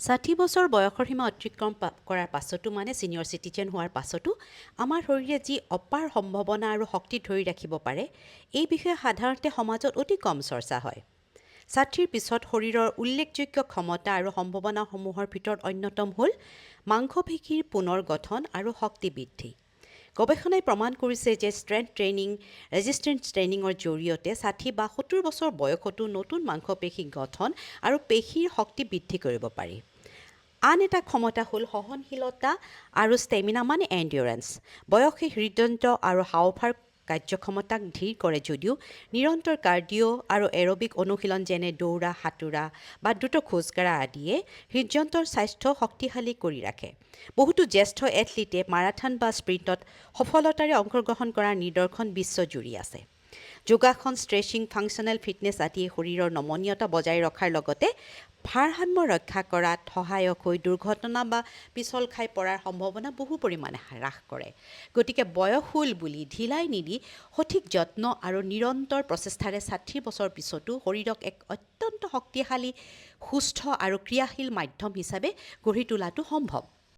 60 বছৰ বয়সৰ সীমা অতিক্ৰম কৰাৰ পাছতো ছিনিয়ৰ চিটিজেন হোৱাৰ পাছতো আমাৰ শৰীৰে যি অপাৰ সম্ভাৱনা আৰু শক্তি ধৰি ৰাখিব পাৰে এই বিষয়ে সাধাৰণতে সমাজত অতি কম চৰ্চা হয়। 60ৰ পিছত শৰীৰৰ উল্লেখযোগ্য ক্ষমতা আৰু সম্ভাৱনাসমূহৰ ভিতৰত অন্যতম হ'ল মাংসপেশীৰ পুনৰ গঠন আৰু শক্তি বৃদ্ধি। গৱেষণাই প্ৰমাণ কৰিছে যে ষ্ট্ৰেংথ ট্ৰেইনিং, ৰেজিষ্টেন্স ট্ৰেইনিঙৰ জৰিয়তে 60 বা 70 বছৰ বয়সতো নতুন মাংসপেশী গঠন আৰু পেশীৰ শক্তি বৃদ্ধি কৰিব পাৰি। আন এটা ক্ষমতা হ'ল সহনশীলতা আৰু ষ্টেমিনা এণ্ডুৰেঞ্চ। বয়সে হৃদযন্ত্ৰ আৰু হাঁওফাঁওৰ কাৰ্যক্ষমতাক ধীৰ কৰে যদিও নিৰন্তৰ কাৰ্ডিঅ' আৰু এৰবিক অনুশীলন যেনে দৌৰা, সাঁতোৰা বা দ্ৰুত খোজকাঢ়া আদিয়ে হৃদযন্ত্ৰৰ স্বাস্থ্য শক্তিশালী কৰি ৰাখে। বহুতো জ্যেষ্ঠ এথলীটে মাৰাথন বা স্প্ৰিণ্টত সফলতাৰে অংশগ্ৰহণ কৰাৰ নিদৰ্শন বিশ্বজুৰি আছে। যোগাসন, ষ্ট্ৰেচিং, ফাংচনেল ফিটনেছ আদিয়ে শৰীৰৰ নমনীয়তা বজাই ৰখাৰ লগতে ভাৰসাম্য ৰক্ষা কৰাত সহায়ক হৈ দুৰ্ঘটনা বা পিছল খাই পৰাৰ সম্ভাৱনা বহু পৰিমাণে হ্ৰাস কৰে। গতিকে বয়স হ'ল বুলি ঢিলাই নিদি সঠিক যত্ন আৰু নিৰন্তৰ প্ৰচেষ্টাৰে 60 বছৰ পিছতো শৰীৰক এক অত্যন্ত শক্তিশালী, সুস্থ আৰু ক্ৰিয়াশীল মাধ্যম হিচাপে গঢ়ি তোলাটো সম্ভৱ।